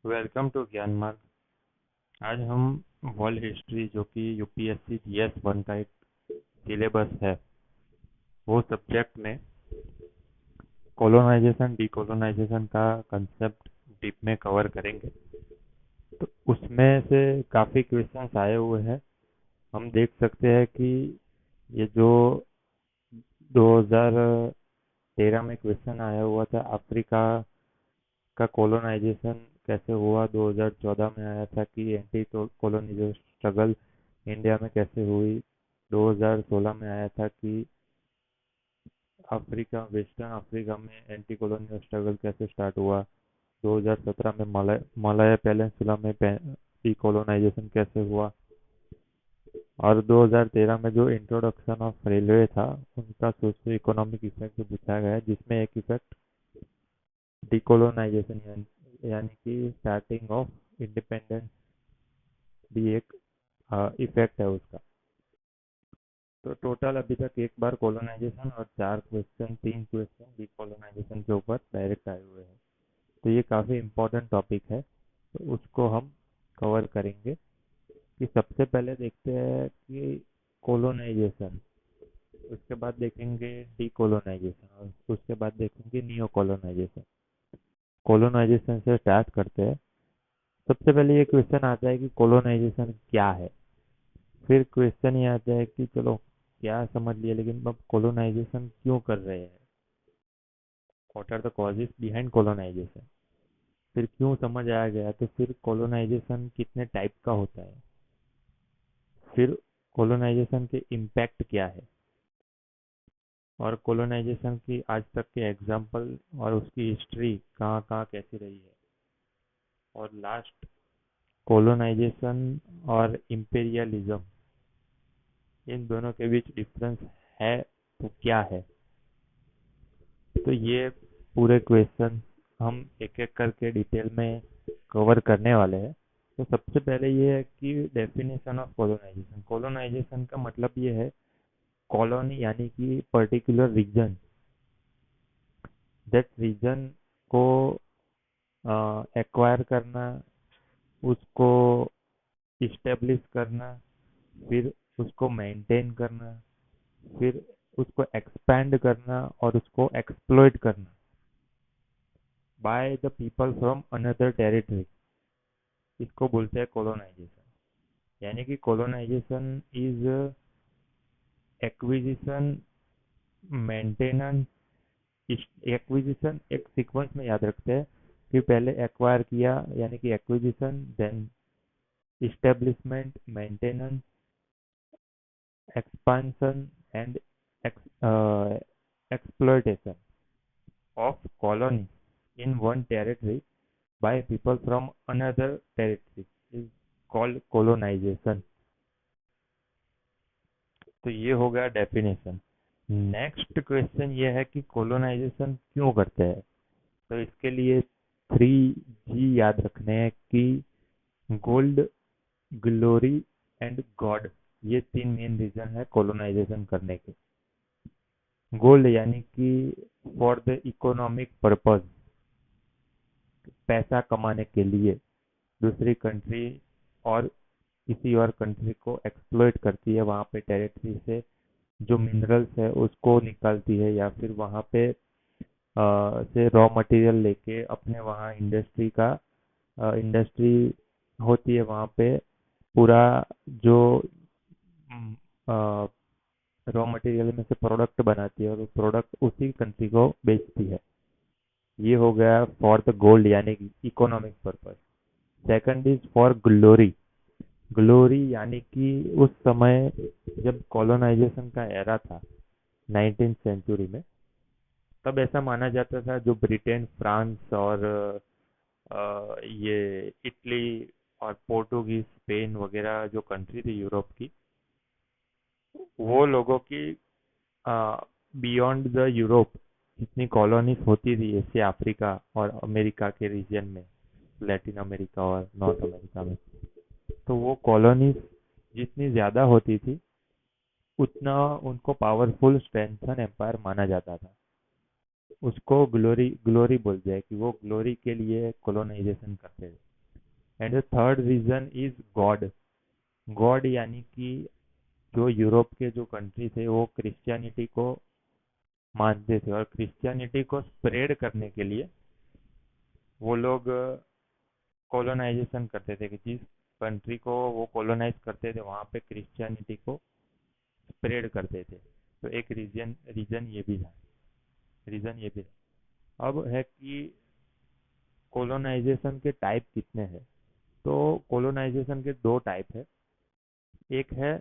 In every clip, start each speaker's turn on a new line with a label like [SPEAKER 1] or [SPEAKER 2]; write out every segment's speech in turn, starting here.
[SPEAKER 1] Welcome to ज्ञान मार्ग। आज हम वर्ल्ड हिस्ट्री जो कि यूपीएससी जीएस वन का एक सिलेबस है, वो सब्जेक्ट में कॉलोनाइजेशन डीकोलोनाइजेशन का कंसेप्ट डीप में कवर करेंगे। तो उसमें से काफ़ी क्वेश्चंस आए हुए हैं। हम देख सकते हैं कि ये जो 2013 में क्वेश्चन आया हुआ था, अफ्रीका का कॉलोनाइजेशन कैसे हुआ। 2014 में आया था कि एंटी कॉलोनाइजेशन स्ट्रगल इंडिया में कैसे हुई। 2016 में आया था कि अफ्रीका वेस्टर्न अफ्रीका में एंटी कॉलोनियल स्ट्रगल कैसे स्टार्ट हुआ। 2017 में मलय पेनिनसुला में डीकोलोनाइजेशन कैसे हुआ। और 2013 में जो इंट्रोडक्शन ऑफ रेलवे था, उनका सोशियो इकोनॉमिक इफेक्ट पूछा गया है, जिसमें एक इफेक्ट डीकोलोनाइजेशन यानी कि स्टार्टिंग ऑफ इंडिपेंडेंस भी एक इफेक्ट है उसका। तो टोटल अभी तक एक बार कॉलोनाइजेशन और चार क्वेश्चन, तीन क्वेश्चन डीकोलोनाइजेशन के ऊपर डायरेक्ट आए हुए हैं। तो ये काफ़ी इम्पोर्टेंट टॉपिक है, तो उसको हम कवर करेंगे। कि सबसे पहले देखते हैं कि कॉलोनाइजेशन, उसके बाद देखेंगे डीकोलोनाइजेशन, और उसके बाद देखेंगे नियो कॉलोनाइजेशन। कॉलोनाइजेशन से स्टार्ट करते हैं। सबसे पहले ये क्वेश्चन आता है कि कॉलोनाइजेशन क्या है। फिर क्वेश्चन ये आता है कि चलो क्या समझ लिया, लेकिन अब कॉलोनाइजेशन क्यों कर रहे हैं, what are the causes behind colonization. फिर क्यों समझ आ गया, तो फिर कॉलोनाइजेशन कितने टाइप का होता है। फिर कॉलोनाइजेशन के इम्पैक्ट क्या है, और कॉलोनाइजेशन की आज तक के एग्जाम्पल और उसकी हिस्ट्री कहाँ कहाँ कैसी रही है। और लास्ट, कॉलोनाइजेशन और इम्पेरियलिज्म, इन दोनों के बीच डिफरेंस है तो क्या है। तो ये पूरे क्वेश्चन हम एक एक करके डिटेल में कवर करने वाले हैं। तो सबसे पहले ये है कि डेफिनेशन ऑफ कॉलोनाइजेशन। कॉलोनाइजेशन का मतलब ये है, कॉलोनी यानी कि पर्टिकुलर रीजन, दैट रीजन को एक्वायर करना, उसको इस्टेब्लिश करना, फिर उसको मेंटेन करना, फिर उसको एक्सपैंड करना और उसको एक्सप्लॉइट करना by the people from another territory. इसको बोलते हैं कॉलोनाइजेशन। यानी कि colonization is acquisition, maintenance. Acquisition एक सीक्वेंस में याद रखते हैं कि पहले एक्वायर किया यानी कि acquisition, then establishment, maintenance, expansion and exploitation of colony in one territory by people from another territory is called colonization। तो ये हो गया डेफिनेशन। नेक्स्ट क्वेश्चन ये है कि कॉलोनाइजेशन क्यों करते हैं। तो इसके लिए 3G याद रखने हैं कि गोल्ड, ग्लोरी एंड गॉड, ये तीन मेन रीजन है कॉलोनाइजेशन करने के। गोल्ड यानी कि फॉर द इकोनॉमिक पर्पज, पैसा कमाने के लिए दूसरी कंट्री और किसी और कंट्री को एक्सप्लॉइट करती है, वहाँ पे टेरिटरी से जो मिनरल्स है उसको निकालती है, या फिर वहाँ पे से रॉ मटेरियल लेके अपने वहाँ इंडस्ट्री होती है वहाँ पे, पूरा जो रॉ मटेरियल में से प्रोडक्ट बनाती है और वो प्रोडक्ट उसी कंट्री को बेचती है। ये हो गया फॉर द गोल्ड यानी कि economic purpose. Second is for glory. Glory यानी कि उस समय जब कॉलोनाइजेशन का एरा था 19th सेंचुरी में, तब ऐसा माना जाता था जो ब्रिटेन, फ्रांस और ये इटली और पोर्टुगीज, स्पेन वगैरह जो कंट्री थी यूरोप की, वो लोगों की बियॉन्ड द यूरोप जितनी कॉलोनीज होती थी एशिया, अफ्रीका और अमेरिका के रीजन में, लैटिन अमेरिका और नॉर्थ अमेरिका में, तो वो कॉलोनीज जितनी ज्यादा होती थी उतना उनको पावरफुल स्ट्रेंथन एम्पायर माना जाता था। उसको ग्लोरी ग्लोरी बोलते हैं कि वो ग्लोरी के लिए कॉलोनाइजेशन करते थे। And the third reason is God. God यानी कि जो यूरोप के जो कंट्री थे वो क्रिश्चियनिटी को मानते थे, और क्रिश्चियनिटी को स्प्रेड करने के लिए वो लोग कॉलोनाइजेशन करते थे, कि जिस कंट्री को वो कॉलोनाइज करते थे वहाँ पे क्रिश्चियनिटी को स्प्रेड करते थे। तो एक रीजन रीजन ये भी था रीजन ये भी था। अब है कि कॉलोनाइजेशन के टाइप कितने हैं। तो कॉलोनाइजेशन के दो टाइप है। एक है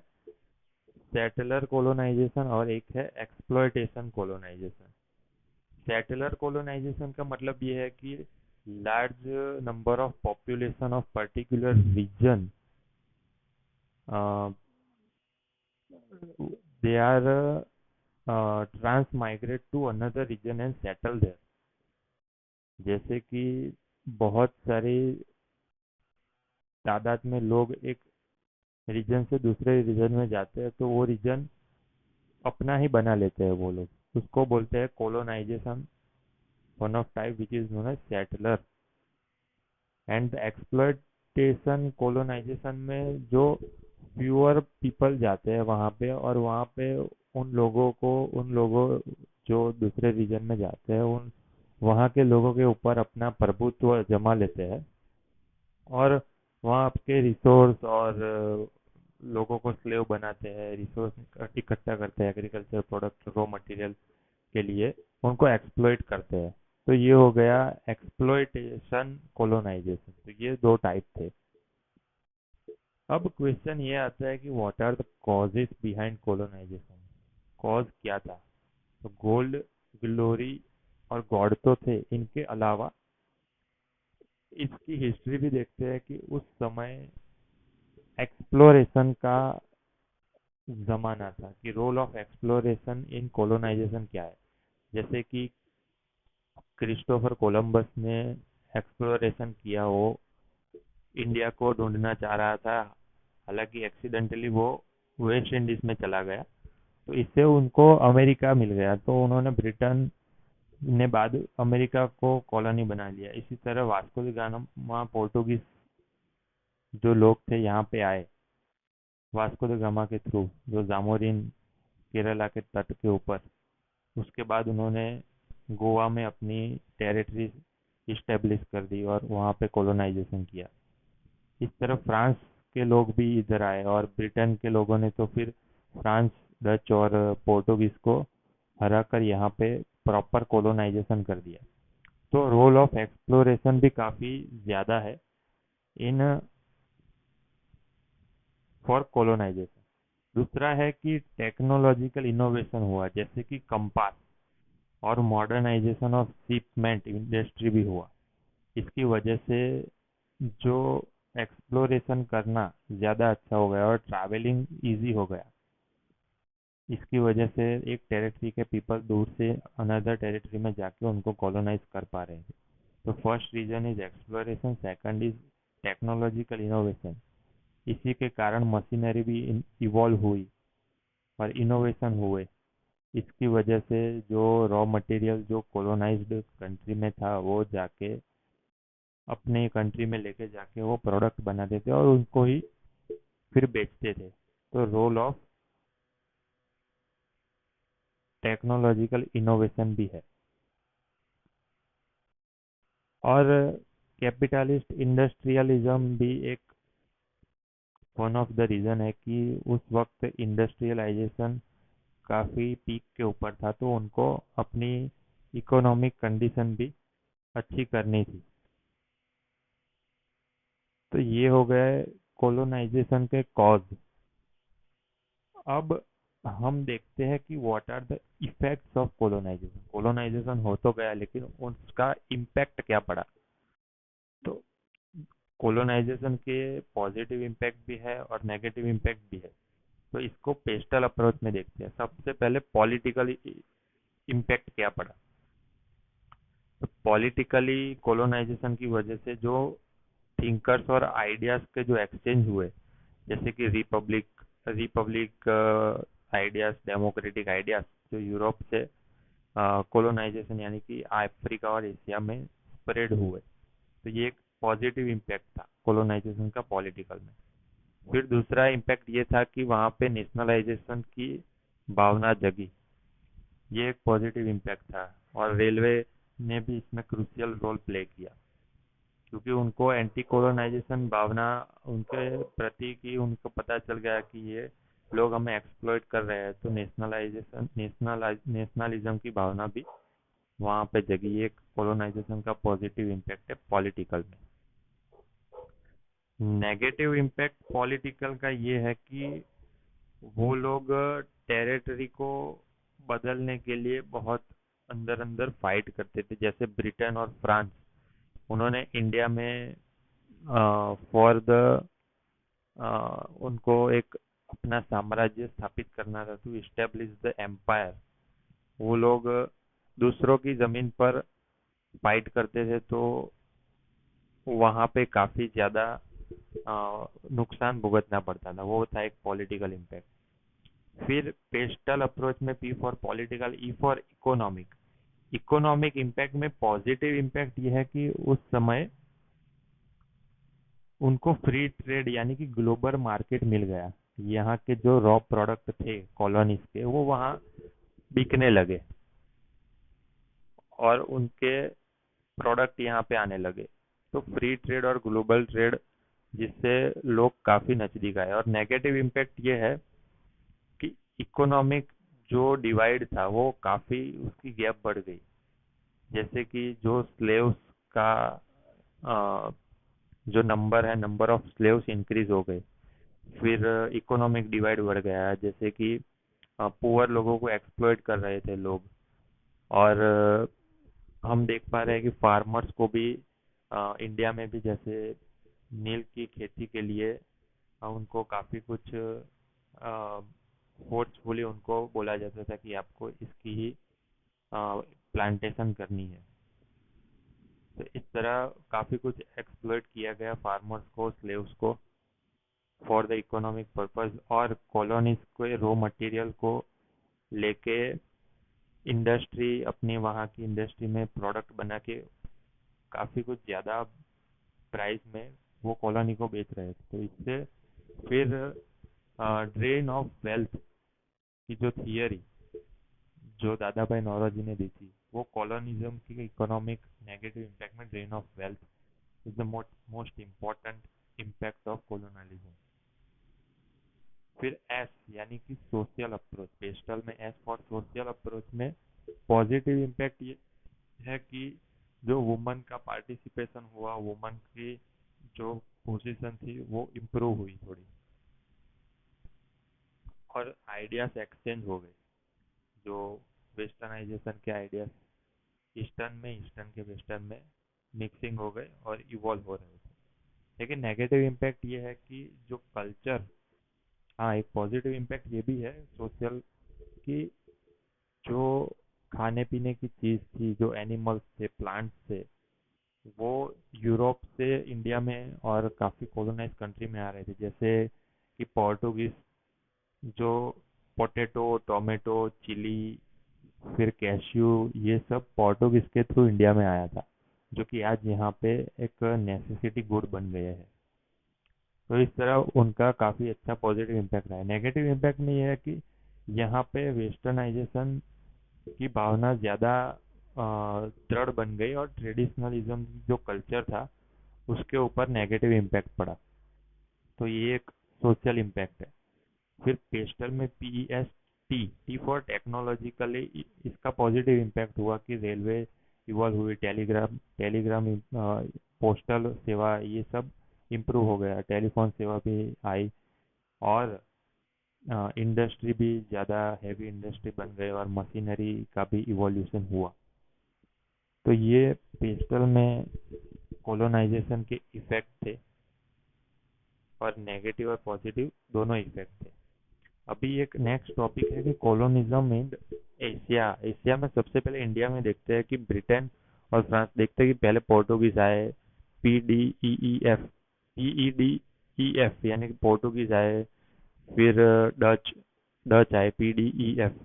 [SPEAKER 1] सेटलर कॉलोनाइजेशन और एक है एक्सप्लॉयटेशन कॉलोनाइजेशन। सेटलर कॉलोनाइजेशन का मतलब ये है कि large number of population of particular region, they are transmigrate to another region and settle there. जैसे कि बहुत सारी तादाद में लोग एक रीजन से दूसरे रीजन में जाते हैं, तो वो रीजन अपना ही बना लेते हैं वो लोग, उसको बोलते हैं colonization. One of type which is known as settler. And exploitation colonization में जो फ्यूअर पीपल जाते हैं वहाँ पे, और वहाँ पे उन लोगों जो दूसरे रीजन में जाते हैं उन वहाँ के लोगों के ऊपर अपना प्रभुत्व जमा लेते हैं, और वहाँ के रिसोर्स और लोगों को स्लेव बनाते हैं, रिसोर्स इकट्ठा करते हैं एग्रीकल्चर प्रोडक्ट रॉ मटेरियल के लिए, उनको एक्सप्लॉइट करते हैं। तो ये हो गया एक्सप्लॉइटेशन कॉलोनाइजेशन। तो ये दो टाइप थे। अब क्वेश्चन ये आता है कि what are the causes behind colonization. Cause क्या था। तो गोल्ड, ग्लोरी और गॉड तो थे, इनके अलावा इसकी हिस्ट्री भी देखते हैं कि उस समय एक्सप्लोरेशन का जमाना था, कि role of exploration in colonization क्या है। जैसे कि क्रिस्टोफर कोलंबस ने एक्सप्लोरेशन किया, वो इंडिया को ढूंढना चाह रहा था, हालांकि एक्सीडेंटली वो वेस्ट इंडीज में चला गया, तो इससे उनको अमेरिका मिल गया, तो उन्होंने ब्रिटेन ने बाद अमेरिका को कॉलोनी बना लिया। इसी तरह वास्को द गामा पोर्टुगीज जो लोग थे यहाँ पे आए वास्को द गामा के थ्रू, जो जामोरिन केरला के तट के ऊपर। उसके बाद उन्होंने गोवा में अपनी टेरिटरी इस्टेब्लिश कर दी और वहाँ पे कॉलोनाइजेशन किया। इस तरह फ्रांस के लोग भी इधर आए, और ब्रिटेन के लोगों ने तो फिर फ्रांस, डच और पोर्टुगीज को हरा कर यहाँ पे प्रॉपर कॉलोनाइजेशन कर दिया। तो रोल ऑफ एक्सप्लोरेशन भी काफ़ी ज़्यादा है इन फॉर कॉलोनाइजेशन। दूसरा है कि टेक्नोलॉजिकल इनोवेशन हुआ, जैसे कि कंपास, और मॉडर्नाइजेशन ऑफ शिपमेंट इंडस्ट्री भी हुआ। इसकी वजह से जो एक्सप्लोरेशन करना ज़्यादा अच्छा हो गया और ट्रैवलिंग इजी हो गया। इसकी वजह से एक टेरिटरी के पीपल दूर से अनदर टेरिटरी में जाके उनको कॉलोनाइज कर पा रहे हैं। तो first reason is exploration, second is technological innovation. इसी के कारण मशीनरी भी इवॉल्व हुई और इनोवेशन हुए। इसकी वजह से जो रॉ मटेरियल जो कॉलोनाइज्ड कंट्री में था वो जाके अपने कंट्री में लेके जाके वो प्रोडक्ट बनाते थे और उनको ही फिर बेचते थे। तो रोल ऑफ टेक्नोलॉजिकल इनोवेशन भी है। और कैपिटलिस्ट इंडस्ट्रियलिज्म भी एक वन ऑफ द रीज़न है कि उस वक्त इंडस्ट्रियलाइजेशन काफ़ी पीक के ऊपर था, तो उनको अपनी इकोनॉमिक कंडीशन भी अच्छी करनी थी। तो ये हो गए कॉलोनाइजेशन के कॉज। अब हम देखते हैं कि what are the effects of colonization. Colonization हो तो गया, लेकिन उसका इम्पैक्ट क्या पड़ा। तो कॉलोनाइजेशन के पॉजिटिव इम्पैक्ट भी है और नेगेटिव इम्पैक्ट भी है। तो इसको पेस्टल अप्रोच में देखते हैं। सबसे पहले पॉलिटिकल इम्पैक्ट क्या पड़ा। तो पॉलिटिकली कॉलोनाइजेशन की वजह से जो थिंकर्स और आइडियाज के जो एक्सचेंज हुए, जैसे कि Republic Republic ideas, democratic ideas जो यूरोप से कॉलोनाइजेशन यानी कि अफ्रीका और एशिया में स्प्रेड हुए। तो ये एक पॉजिटिव इम्पैक्ट था कॉलोनाइजेशन का पॉलिटिकल में। फिर दूसरा इम्पैक्ट ये था कि वहाँ पे नेशनलाइजेशन की भावना जगी, ये एक पॉजिटिव इम्पैक्ट था। और रेलवे ने भी इसमें क्रूशियल रोल प्ले किया, क्योंकि उनको एंटी कॉलोनाइजेशन भावना उनके प्रति की उनको पता चल गया कि ये लोग हमें एक्सप्लॉइट कर रहे हैं, तो नेशनलिज्म की भावना भी वहाँ पे जगी। एक कॉलोनाइजेशन का पॉजिटिव इम्पैक्ट है पॉलिटिकल में। नेगेटिव इम्पैक्ट पॉलिटिकल का ये है कि वो लोग टेरिटरी को बदलने के लिए बहुत अंदर अंदर फाइट करते थे। जैसे ब्रिटेन और फ्रांस, उन्होंने इंडिया में फॉर द उनको एक अपना साम्राज्य स्थापित करना था, टू इस्टेब्लिश द एम्पायर। वो लोग दूसरों की जमीन पर फाइट करते थे, तो वहाँ पे काफी ज्यादा नुकसान भुगतना पड़ता था। वो था एक पॉलिटिकल इम्पैक्ट। फिर पेस्टल अप्रोच में P for political, E for economic. Economic impact में पॉजिटिव इम्पैक्ट ये है कि उस समय उनको फ्री ट्रेड यानी कि ग्लोबल मार्केट मिल गया। यहाँ के जो रॉ प्रोडक्ट थे कॉलोनीज के, वो वहाँ बिकने लगे और उनके प्रोडक्ट यहाँ पे आने लगे। तो फ्री ट्रेड और ग्लोबल ट्रेड, जिससे लोग काफी नजदीक आए। और नेगेटिव इम्पैक्ट ये है कि इकोनॉमिक जो डिवाइड था वो काफी, उसकी गैप बढ़ गई। जैसे कि जो स्लेव्स का जो नंबर है, नंबर ऑफ स्लेव्स इंक्रीज हो गए। फिर इकोनॉमिक डिवाइड बढ़ गया, जैसे कि पुअर लोगों को एक्सप्लॉइट कर रहे थे लोग। और हम देख पा रहे हैं कि फार्मर्स को भी इंडिया में भी, जैसे नील की खेती के लिए उनको काफी कुछ फोर्सफुली उनको बोला जाता था कि आपको इसकी ही प्लांटेशन करनी है। तो इस तरह काफी कुछ एक्सप्लॉइट किया गया फार्मर्स को, स्लेव्स को, फॉर द इकोनॉमिक पर्पस। और कॉलोनीज के रॉ मटेरियल को लेके इंडस्ट्री, अपनी वहाँ की इंडस्ट्री में प्रोडक्ट बना के काफी कुछ ज्यादा प्राइस में वो कॉलोनी को बेच रहे थे। तो इससे फिर ड्रेन ऑफ वेल्थ की जो थियरी जो दादा भाई नौरोजी ने दी थी, वो कॉलोनिज्म की इकोनॉमिक नेगेटिव इम्पैक्ट में drain of wealth is the most important impact of colonialism. फिर एस यानी कि सोशल अप्रोच, पेस्टल में एस फॉर सोशल अप्रोच में पॉजिटिव इम्पैक्ट ये है कि जो वुमन का पार्टिसिपेशन हुआ, वुमन की जो पोजीशन थी वो इम्प्रूव हुई थोड़ी, और आइडियाज एक्सचेंज हो गए। जो वेस्टर्नाइजेशन के आइडियाज ईस्टर्न में, ईस्टर्न के वेस्टर्न में मिक्सिंग हो गए और इवॉल्व हो रहे थे। लेकिन नेगेटिव इम्पैक्ट ये है कि जो कल्चर, हाँ एक पॉजिटिव इम्पैक्ट ये भी है सोशल, कि जो खाने पीने की चीज थी, जो एनिमल्स थे, प्लांट्स थे, वो यूरोप से इंडिया में और काफी कॉलोनाइज कंट्री में आ रहे थे। जैसे कि पोर्टुगीज जो पोटैटो, टोमेटो, चिली, फिर कैश्यू, ये सब पोर्टुगीज के थ्रू इंडिया में आया था, जो कि आज यहाँ पे एक नेसेसिटी गुड बन गए हैं। तो इस तरह उनका काफी अच्छा पॉजिटिव इम्पैक्ट रहा है। नेगेटिव इम्पैक्ट में यह है कि यहाँ पे वेस्टर्नाइजेशन की भावना ज्यादा दृढ़ बन गई और ट्रेडिशनलिज्म जो कल्चर था उसके ऊपर नेगेटिव इम्पैक्ट पड़ा। तो ये एक सोशल इम्पैक्ट है। फिर पेस्टल में PES T, T for technologically, इसका पॉजिटिव इम्पैक्ट हुआ कि रेलवे इवॉल्व हुई, टेलीग्राम टेलीग्राम पोस्टल सेवा ये सब इम्प्रूव हो गया, टेलीफोन सेवा भी आई, और इंडस्ट्री भी ज़्यादा हैवी इंडस्ट्री बन गई और मशीनरी का भी इवोल्यूशन हुआ। तो ये पेस्टल में कॉलोनाइजेशन के इफेक्ट थे, और नेगेटिव और पॉजिटिव दोनों इफेक्ट थे। अभी एक नेक्स्ट टॉपिक है कि कॉलोनिज्म इन एशिया। एशिया में सबसे पहले इंडिया में देखते हैं कि ब्रिटेन और फ्रांस, देखते हैं कि पहले पोर्टुगीज आए, पी डी ई एफ यानी कि पोर्टुगीज आए। फिर डच डच आए, P D E F,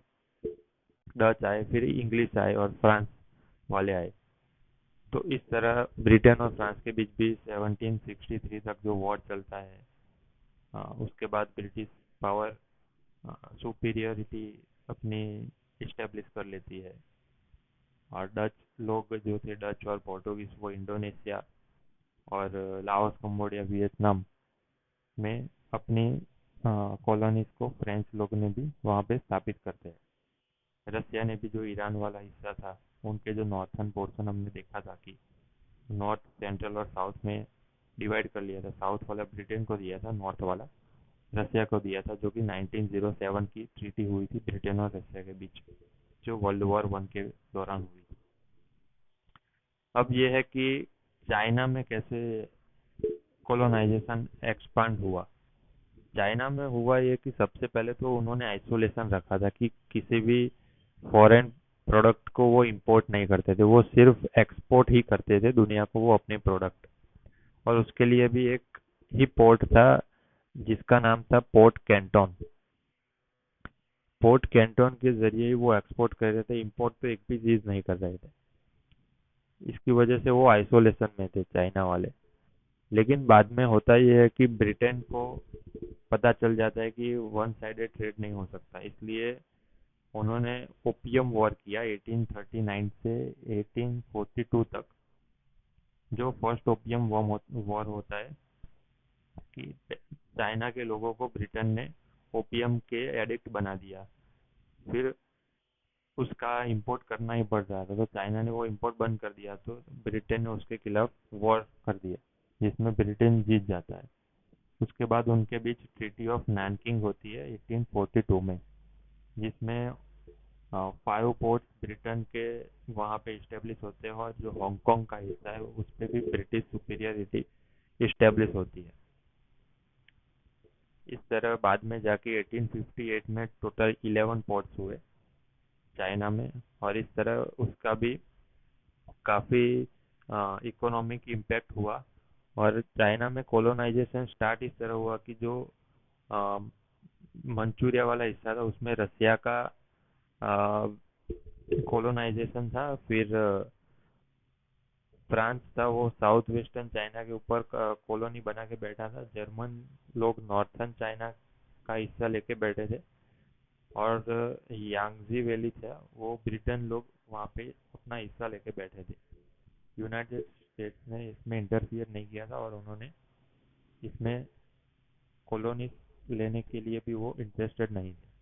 [SPEAKER 1] Dutch आए, फिर इंग्लिश आए और फ्रांस वाले आए। तो इस तरह ब्रिटेन और फ्रांस के बीच भी 1763 तक जो वॉर चलता है, उसके बाद ब्रिटिश पावर सुपीरियरिटी अपनी इस्टेब्लिश कर लेती है। और डच लोग जो थे, डच और पोर्टुगीज, वो इंडोनेशिया और लाओस, कंबोडिया, वियतनाम में अपनी कॉलोनीज को फ्रेंच लोग ने भी वहाँ पे स्थापित करते हैं। रसिया ने भी जो ईरान वाला हिस्सा था, उनके जो नॉर्थन पोर्शन हमने देखा था कि नॉर्थ, सेंट्रल और साउथ में डिवाइड कर लिया था। साउथ वाला ब्रिटेन को दिया था, नॉर्थ वाला रसिया को दिया था, जो कि 1907 की ट्रीटी हुई थी ब्रिटेन और रसिया के बीच, जो वर्ल्ड वॉर 1 के दौरान हुई थी। अब ये है कि चाइना में कैसे कोलोनाइजेशन एक्सपांड हुआ। चाइना में हुआ ये कि सबसे पहले तो उन्होंने आइसोलेशन रखा था कि किसी भी फॉरेन प्रोडक्ट को वो इंपोर्ट नहीं करते थे, वो सिर्फ एक्सपोर्ट ही करते थे दुनिया को वो अपने प्रोडक्ट। और उसके लिए भी एक ही पोर्ट था जिसका नाम था पोर्ट कैंटोन। पोर्ट कैंटोन के जरिए ही वो एक्सपोर्ट कर रहे थे, इंपोर्ट तो एक भी चीज नहीं कर रहे थे। इसकी वजह से वो आइसोलेशन में थे चाइना वाले। लेकिन बाद में होता ये है कि ब्रिटेन को पता चल जाता है कि वन साइडेड ट्रेड नहीं हो सकता, इसलिए उन्होंने ओपियम वॉर किया 1839 से 1842 तक। जो फर्स्ट ओपियम वॉर होता है कि चाइना के लोगों को ब्रिटेन ने ओपियम के एडिक्ट बना दिया। फिर उसका इंपोर्ट करना ही पड़ रहा था, तो चाइना ने वो इंपोर्ट बंद कर दिया, तो ब्रिटेन ने उसके खिलाफ वॉर कर दिया, जिसमें ब्रिटेन जीत जाता है। उसके बाद उनके बीच ट्रीटी ऑफ नैनकिंग होती है 1842 में, जिसमें 5 पोर्ट्स ब्रिटेन के वहाँ पे इस्टेब्लिश होते हैं, और जो हांगकांग का हिस्सा है उस पर भी ब्रिटिश सुपीरियरिटी इस्टेब्लिश होती है। इस तरह बाद में जाके 1858 में टोटल 11 पोर्ट्स हुए चाइना में, और इस तरह उसका भी काफ़ी इकोनॉमिक इम्पैक्ट हुआ। और चाइना में कोलोनाइजेशन स्टार्ट इस तरह हुआ कि जो मंचूरिया वाला हिस्सा था उसमें रसिया का कोलोनाइजेशन था। फिर फ्रांस था, वो साउथ वेस्टर्न चाइना के ऊपर कॉलोनी बना के बैठा था। जर्मन लोग नॉर्थन चाइना का हिस्सा लेके बैठे थे। और यांगजी वैली था, वो ब्रिटेन लोग वहाँ पे अपना हिस्सा लेके बैठे थे। यूनाइटेड स्टेट्स ने इसमें इंटरफियर नहीं किया था, और उन्होंने इसमें कॉलोनी लेने के लिए भी वो इंटरेस्टेड नहीं थे।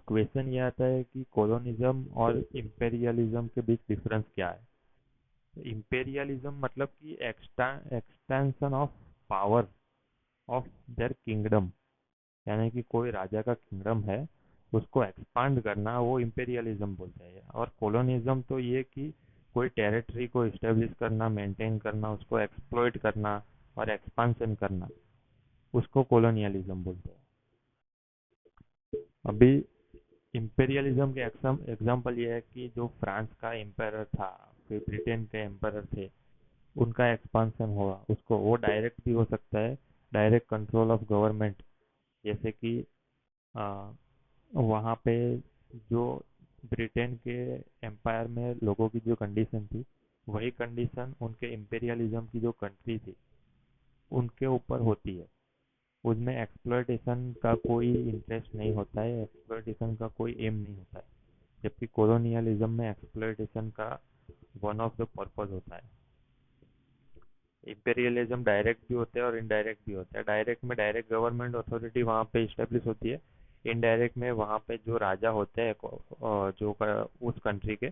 [SPEAKER 1] क्वेश्चन ये आता है कि कॉलोनिज्म और इंपेरियलिज्म के बीच डिफरेंस क्या है। इंपेरियलिज्म मतलब कि extension of power of their kingdom, यानी कि कोई राजा का किंगडम है उसको एक्सपांड करना, वो इंपेरियलिज्म बोलते हैं। और कॉलोनिज्म तो ये कि कोई टेरिटरी को इस्टेब्लिश करना, मेंटेन करना, उसको एक्सप्लॉइट करना और एक्सपांशन करना, उसको कॉलोनियलिज्म बोलते हैं। अभी इंपेरियलिज्म के एग्जाम्पल ये है कि जो फ्रांस का एम्पायर था, फिर ब्रिटेन के एम्पायर थे, उनका एक्सपांशन हुआ, उसको वो डायरेक्ट भी हो सकता है, डायरेक्ट कंट्रोल ऑफ गवर्नमेंट। जैसे कि वहाँ पे जो ब्रिटेन के एम्पायर में लोगों की जो कंडीशन थी, वही कंडीशन उनके इंपेरियलिज्म की जो कंट्री थी उनके ऊपर होती है। उसमें एक्सप्लॉयटेशन का कोई इंटरेस्ट नहीं होता है, एक्सप्लॉयटेशन का कोई एम नहीं होता है। जबकि कॉलोनियलिज्म में एक्सप्लॉयटेशन का वन ऑफ द पर्पज होता है। इंपेरियलिज्म डायरेक्ट भी होते हैं और इनडायरेक्ट भी होता है। डायरेक्ट में डायरेक्ट गवर्नमेंट अथॉरिटी वहाँ पे इस्टेब्लिश होती है। इनडायरेक्ट में वहाँ पे जो राजा होते हैं उस कंट्री के,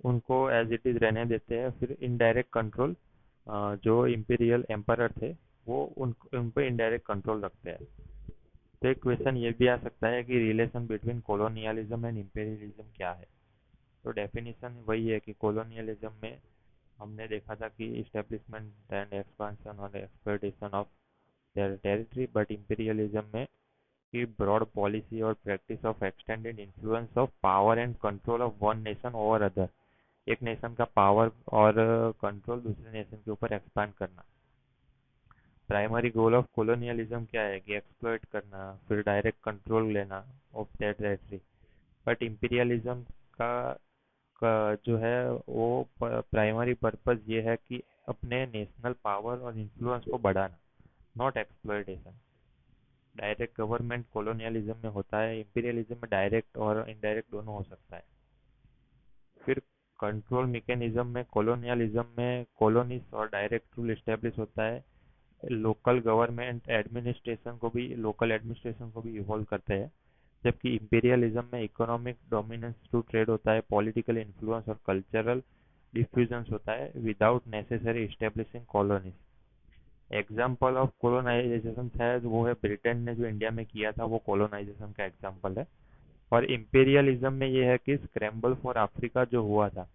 [SPEAKER 1] उनको एज इट इज रहने देते हैं। फिर इनडायरेक्ट कंट्रोल, जो इंपीरियल एम्परर थे वो उन पे इनडायरेक्ट कंट्रोल रखते हैं। तो एक क्वेश्चन ये भी आ सकता है कि relation between colonialism and imperialism क्या है। तो डेफिनेशन वही है कि कॉलोनियलिज्म में हमने देखा था कि इस्टेब्लिशमेंट एंड एक्सपांशन और exploitation of their territory, but imperialism में की ब्रॉड पॉलिसी और practice of extended influence of power and control of one nation over other. एक नेशन का पावर और कंट्रोल दूसरे नेशन के ऊपर एक्सपांड करना। प्राइमरी गोल ऑफ कॉलोनियलिज्म क्या है कि एक्सप्लॉइट करना, फिर डायरेक्ट कंट्रोल लेना of that territory. But imperialism का जो है वो प्राइमरी पर्पस ये है कि अपने नेशनल पावर और इन्फ्लुएंस को बढ़ाना, not exploitation. Direct government colonialism में होता है, इंपीरियलिज्म में डायरेक्ट और इनडायरेक्ट दोनों हो सकता है। फिर कंट्रोल मैकेनिज्म में कॉलोनियलिज्म में कॉलोनीज और डायरेक्ट रूल एस्टेब्लिश होता है। लोकल एडमिनिस्ट्रेशन को भी इवॉल्व करते हैं। जबकि इंपीरियलिज्म में इकोनॉमिक डोमिनेंस थ्रू ट्रेड होता है, पॉलिटिकल इन्फ्लुएंस और कल्चरल डिफ्यूजन होता है without necessary establishing colonies. Example of colonization है वो है ब्रिटेन ने जो इंडिया में किया था, वो कोलोनाइजेशन का एग्जाम्पल है। और इंपीरियलिज्म में ये है कि स्क्रैम्बल फॉर अफ्रीका जो हुआ था,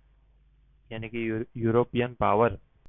[SPEAKER 1] यानी कि यूरोपियन पावर